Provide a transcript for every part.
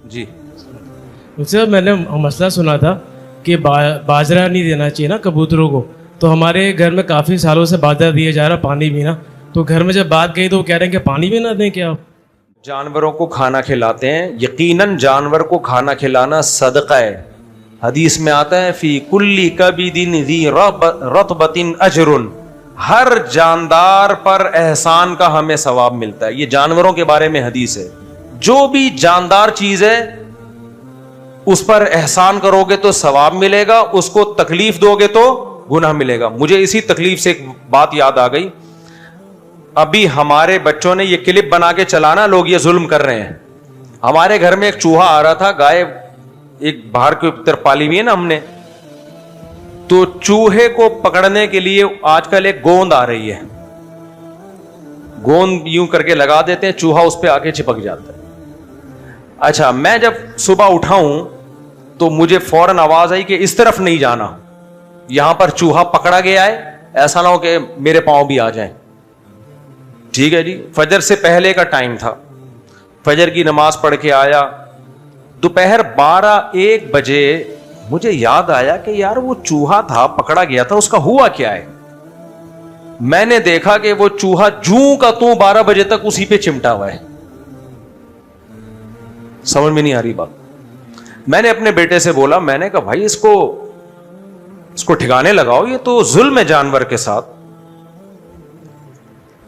جی اس سے میں نے مسئلہ سنا تھا کہ باجرہ نہیں دینا چاہیے نا کبوتروں کو. تو ہمارے گھر میں کافی سالوں سے باجرہ دیا جا رہا, پانی بھی نا. تو گھر میں جب بات گئی تو وہ کہہ رہے ہیں کہ پانی بھی نہ دیں کیا آپ؟ جانوروں کو کھانا کھلاتے ہیں, یقیناً جانور کو کھانا کھلانا صدقہ ہے. حدیث میں آتا ہے فی کلی کبد ذی رطبۃ اجر, ہر جاندار پر احسان کا ہمیں ثواب ملتا ہے. یہ جانوروں کے بارے میں حدیث ہے. جو بھی جاندار چیز ہے اس پر احسان کرو گے تو ثواب ملے گا, اس کو تکلیف دو گے تو گناہ ملے گا. مجھے اسی تکلیف سے ایک بات یاد آ گئی. ابھی ہمارے بچوں نے یہ کلپ بنا کے چلانا, لوگ یہ ظلم کر رہے ہیں. ہمارے گھر میں ایک چوہا آ رہا تھا, گائے ایک باہر کے اوپر پالی ہوئی ہے نا ہم نے, تو چوہے کو پکڑنے کے لیے آج کل ایک گوند آ رہی ہے, گوند یوں کر کے لگا دیتے ہیں, چوہا اس پہ آ کے چپک جاتا ہے. اچھا, میں جب صبح اٹھاؤں تو مجھے فوراً آواز آئی کہ اس طرف نہیں جانا, یہاں پر چوہا پکڑا گیا ہے, ایسا نہ ہو کہ میرے پاؤں بھی آ جائیں. ٹھیک ہے جی, فجر سے پہلے کا ٹائم تھا, فجر کی نماز پڑھ کے آیا. دوپہر 12-1 بجے مجھے یاد آیا کہ یار وہ چوہا تھا, پکڑا گیا تھا, اس کا ہوا کیا ہے. میں نے دیکھا کہ وہ چوہا جوں کا توں 12 بجے تک اسی پہ چمٹا ہوا ہے. سمجھ میں نہیں آ رہی بات. میں نے اپنے بیٹے سے بولا, میں نے کہا بھائی اس کو ٹھکانے لگاؤ, یہ تو ظلم ہے جانور کے ساتھ.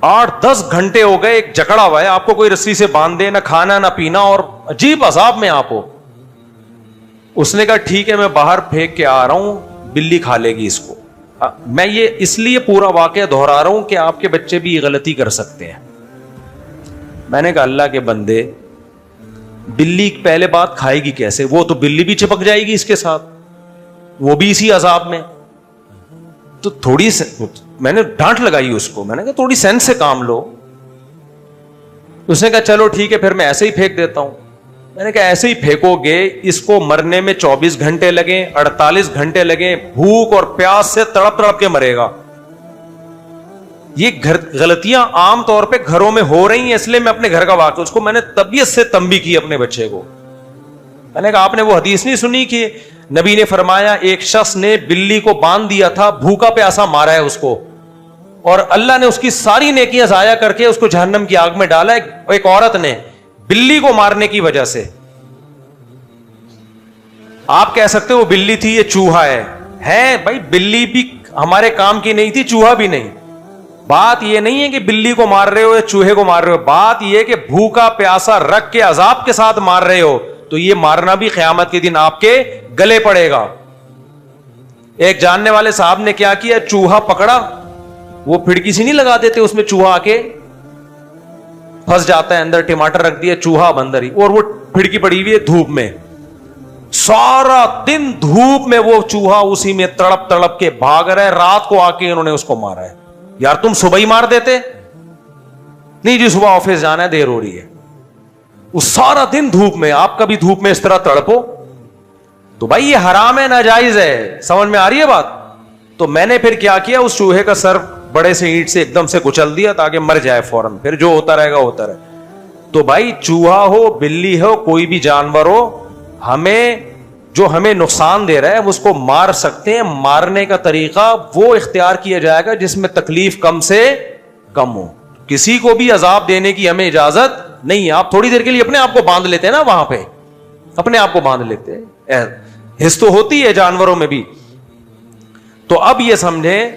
8-10 گھنٹے ہو گئے, ایک جکڑا ہوا ہے, آپ کو کوئی رسی سے باندھ دے, نہ کھانا نہ پینا, اور عجیب عذاب میں آپ ہو. اس نے کہا ٹھیک ہے میں باہر پھینک کے آ رہا ہوں, بلی کھا لے گی اس کو. میں یہ اس لیے پورا واقعہ دہرا رہا ہوں کہ آپ کے بچے بھی یہ غلطی کر سکتے ہیں. میں نے کہا اللہ کے بندے, بلی پہلے بات کھائے گی کیسے, وہ تو بلی بھی چپک جائے گی اس کے ساتھ, وہ بھی اسی عذاب میں. تو تھوڑی میں نے ڈانٹ لگائی اس کو, میں نے کہا تھوڑی سینس سے کام لو. اس نے کہا چلو ٹھیک ہے پھر میں ایسے ہی پھینک دیتا ہوں. میں نے کہا ایسے ہی پھینکو گے, اس کو مرنے میں 24 گھنٹے لگیں, 48 گھنٹے لگیں, بھوک اور پیاس سے تڑپ تڑپ کے مرے گا. یہ غلطیاں عام طور پہ گھروں میں ہو رہی ہیں, اس لیے میں اپنے گھر کا واقعہ, اس کو میں نے طبیعت سے تنبیہ کی اپنے بچے کو. میں نے کہا آپ نے وہ حدیث نہیں سنی کہ نبی نے فرمایا ایک شخص نے بلی کو باندھ دیا تھا, بھوکا پیاسا مارا ہے اس کو, اور اللہ نے اس کی ساری نیکیاں ضائع کر کے اس کو جہنم کی آگ میں ڈالا. ایک عورت نے بلی کو مارنے کی وجہ سے. آپ کہہ سکتے وہ بلی تھی, یہ چوہا ہے بھائی, بلی بھی ہمارے کام کی نہیں تھی, چوہا بھی نہیں. بات یہ نہیں ہے کہ بلی کو مار رہے ہو یا چوہے کو مار رہے ہو, بات یہ ہے کہ بھوکا پیاسا رکھ کے عذاب کے ساتھ مار رہے ہو, تو یہ مارنا بھی قیامت کے دن آپ کے گلے پڑے گا. ایک جاننے والے صاحب نے کیا کیا, چوہا پکڑا, وہ پھڑکی سی نہیں لگا دیتے, اس میں چوہا آ کے پھنس جاتا ہے اندر, ٹماٹر رکھ دیا, چوہا اندر ہی, اور وہ پھڑکی پڑی ہوئی ہے دھوپ میں, سارا دن دھوپ میں وہ چوہا اسی میں تڑپ تڑپ کے بھاگ رہا ہے. رات کو آ کے انہوں نے اس کو مارا ہے. یار تم صبح ہی مار دیتے, نہیں جی صبح آفس جانا ہے, دیر ہو رہی ہے. وہ سارا دن دھوپ میں, آپ کبھی دھوپ میں اس طرح تڑپو تو بھائی یہ حرام ہے, ناجائز ہے. سمجھ میں آ رہی ہے بات. تو میں نے پھر کیا کیا, اس چوہے کا سر بڑے سے اینٹ سے ایک دم سے کچل دیا تاکہ مر جائے فوراً, پھر جو ہوتا رہے گا ہوتا رہے. تو بھائی چوہا ہو, بلی ہو, کوئی بھی جانور ہو, ہمیں نقصان دے رہا ہے اس کو مار سکتے ہیں. مارنے کا طریقہ وہ اختیار کیا جائے گا جس میں تکلیف کم سے کم ہو. کسی کو بھی عذاب دینے کی ہمیں اجازت نہیں ہے. آپ تھوڑی دیر کے لیے اپنے آپ کو باندھ لیتے ہیں نا, وہاں پہ اپنے آپ کو باندھ لیتے ہیں, حس تو ہوتی ہے جانوروں میں بھی. تو اب یہ سمجھیں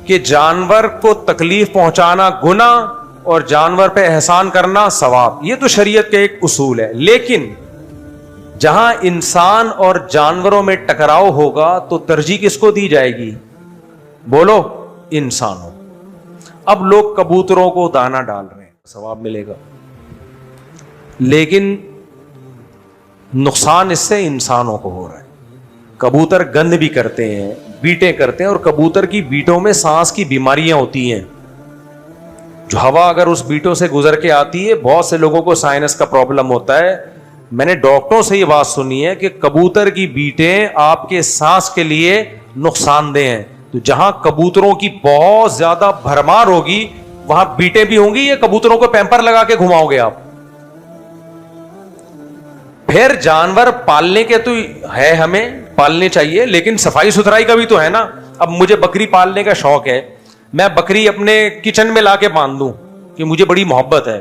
کہ جانور کو تکلیف پہنچانا گناہ اور جانور پہ احسان کرنا ثواب, یہ تو شریعت کا ایک اصول ہے. لیکن جہاں انسان اور جانوروں میں ٹکراؤ ہوگا تو ترجیح کس کو دی جائے گی, بولو, انسانوں. اب لوگ کبوتروں کو دانا ڈال رہے ہیں, ثواب ملے گا, لیکن نقصان اس سے انسانوں کو ہو رہا ہے. کبوتر گند بھی کرتے ہیں, بیٹیں کرتے ہیں, اور کبوتر کی بیٹوں میں سانس کی بیماریاں ہوتی ہیں. جو ہوا اگر اس بیٹوں سے گزر کے آتی ہے, بہت سے لوگوں کو سائنس کا پرابلم ہوتا ہے. میں نے ڈاکٹروں سے یہ بات سنی ہے کہ کبوتر کی بیٹیں آپ کے سانس کے لیے نقصان دہ ہیں. تو جہاں کبوتروں کی بہت زیادہ بھرمار ہوگی وہاں بیٹیں بھی ہوں گی, یا کبوتروں کو پیمپر لگا کے گھماؤ گے آپ؟ پھر جانور پالنے کے تو ہے, ہمیں پالنے چاہیے, لیکن صفائی ستھرائی کا بھی تو ہے نا. اب مجھے بکری پالنے کا شوق ہے, میں بکری اپنے کچن میں لا کے باندھ دوں کہ مجھے بڑی محبت ہے,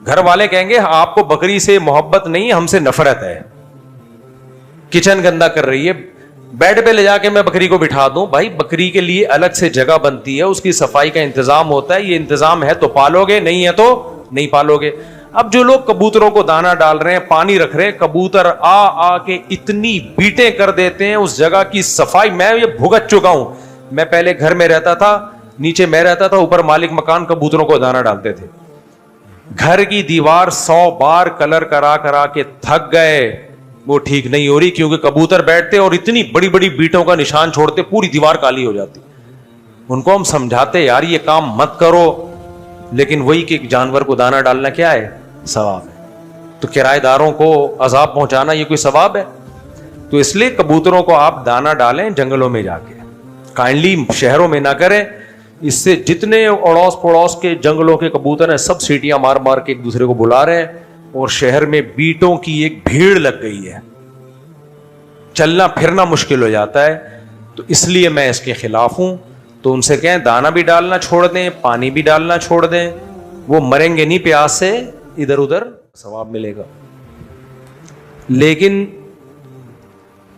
گھر والے کہیں گے آپ کو بکری سے محبت نہیں, ہم سے نفرت ہے, کچن گندا کر رہی ہے. بیڈ پہ لے جا کے میں بکری کو بٹھا دوں, بھائی بکری کے لیے الگ سے جگہ بنتی ہے, اس کی صفائی کا انتظام ہوتا ہے, یہ انتظام ہے تو پالو گے, نہیں ہے تو نہیں پالو گے. اب جو لوگ کبوتروں کو دانا ڈال رہے ہیں, پانی رکھ رہے ہیں, کبوتر آ کے اتنی بیٹیں کر دیتے ہیں, اس جگہ کی صفائی میں یہ بھگت چکا ہوں. میں پہلے گھر میں رہتا تھا, نیچے میں رہتا تھا, اوپر مالک مکان کبوتروں کو دانا ڈالتے تھے. گھر کی دیوار 100 بار کلر کرا کے تھک گئے, وہ ٹھیک نہیں ہو رہی, کیونکہ کبوتر بیٹھتے اور اتنی بڑی بڑی بیٹوں کا نشان چھوڑتے, پوری دیوار کالی ہو جاتی. ان کو ہم سمجھاتے یار یہ کام مت کرو, لیکن وہی کہ جانور کو دانا ڈالنا کیا ہے, ثواب ہے. تو کرایہ داروں کو عذاب پہنچانا یہ کوئی ثواب ہے؟ تو اس لیے کبوتروں کو آپ دانا ڈالیں جنگلوں میں جا کے, کائنڈلی شہروں میں نہ کریں. اس سے جتنے اڑوس پڑوس کے جنگلوں کے کبوتر ہیں سب سیٹیاں مار مار کے ایک دوسرے کو بلا رہے ہیں, اور شہر میں بیٹوں کی ایک بھیڑ لگ گئی ہے, چلنا پھرنا مشکل ہو جاتا ہے. تو اس لیے میں اس کے خلاف ہوں. تو ان سے کہیں دانا بھی ڈالنا چھوڑ دیں, پانی بھی ڈالنا چھوڑ دیں, وہ مریں گے نہیں پیاس سے, ادھر ادھر ثواب ملے گا. لیکن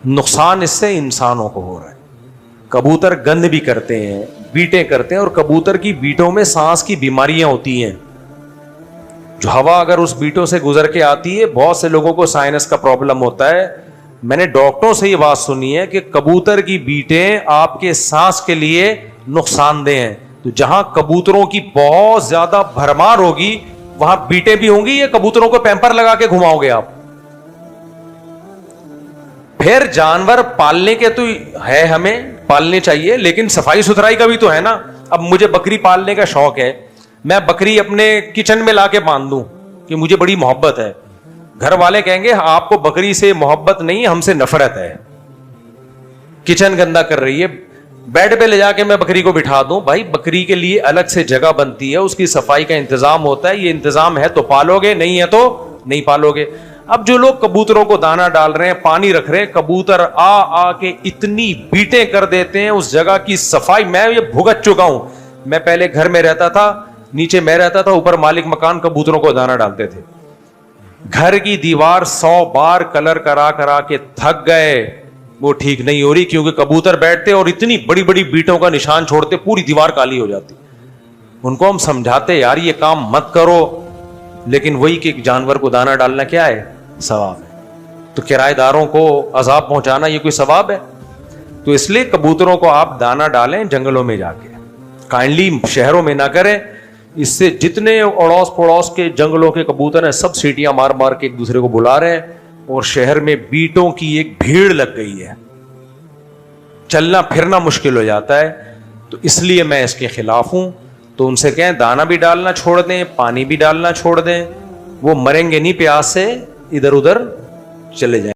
نقصان اس سے انسانوں کو ہو رہا ہے. کبوتر گند بھی کرتے ہیں, بیٹیں کرتے ہیں, اور کبوتر کی بیٹوں میں سانس کی بیماریاں ہوتی ہیں. جو ہوا اگر اس بیٹوں سے گزر کے آتی ہے, بہت سے لوگوں کو سائنس کا پرابلم ہوتا ہے. میں نے ڈاکٹروں سے یہ بات سنی ہے کہ کبوتر کی بیٹیں آپ کے سانس کے لیے نقصان دہ ہیں. تو جہاں کبوتروں کی بہت زیادہ بھرمار ہوگی وہاں بیٹیں بھی ہوں گی, یا کبوتروں کو پیمپر لگا کے گھماؤ گے آپ. پھر جانور پالنے کے تو ہے, ہمیں پالنے چاہیے, لیکن صفائی ستھرائی کا بھی تو ہے نا. اب مجھے بکری پالنے کا شوق ہے, میں بکری اپنے کچن میں لا کے باندھ دوں کہ مجھے بڑی محبت ہے, گھر والے کہیں گے آپ کو بکری سے محبت نہیں, ہم سے نفرت ہے, کچن گندا کر رہی ہے. بیڈ پہ لے جا کے میں بکری کو بٹھا دوں, بھائی بکری کے لیے الگ سے جگہ بنتی ہے, اس کی صفائی کا انتظام ہوتا ہے, یہ انتظام ہے تو پالو گے, نہیں ہے تو نہیں پالو گے. اب جو لوگ کبوتروں کو دانا ڈال رہے ہیں, پانی رکھ رہے ہیں, کبوتر آ کے اتنی بیٹیں کر دیتے ہیں, اس جگہ کی صفائی میں یہ بھگت چکا ہوں. میں پہلے گھر میں رہتا تھا, نیچے میں رہتا تھا, اوپر مالک مکان کبوتروں کو دانا ڈالتے تھے. گھر کی دیوار 100 بار کلر کرا کے تھک گئے, وہ ٹھیک نہیں ہو رہی, کیونکہ کبوتر بیٹھتے اور اتنی بڑی بڑی بیٹوں کا نشان چھوڑتے, پوری دیوار کالی ہو جاتی. ان کو ہم سمجھاتے یار یہ کام مت کرو, لیکن وہی کہ جانور کو دانا ڈالنا کیا ہے, ثواب ہے. تو کرایہ داروں کو عذاب پہنچانا یہ کوئی ثواب ہے؟ تو اس لیے کبوتروں کو آپ دانا ڈالیں جنگلوں میں جا کے, کائنڈلی شہروں میں نہ کریں. اس سے جتنے اڑوس پڑوس کے جنگلوں کے کبوتر ہیں سب سیٹیاں مار مار کے ایک دوسرے کو بلا رہے ہیں, اور شہر میں بیٹوں کی ایک بھیڑ لگ گئی ہے, چلنا پھرنا مشکل ہو جاتا ہے. تو اس لیے میں اس کے خلاف ہوں. تو ان سے کہیں دانا بھی ڈالنا چھوڑ دیں, پانی بھی ڈالنا چھوڑ دیں, وہ مریں گے نہیں پیاس سے, ادھر ادھر چلے جائیں.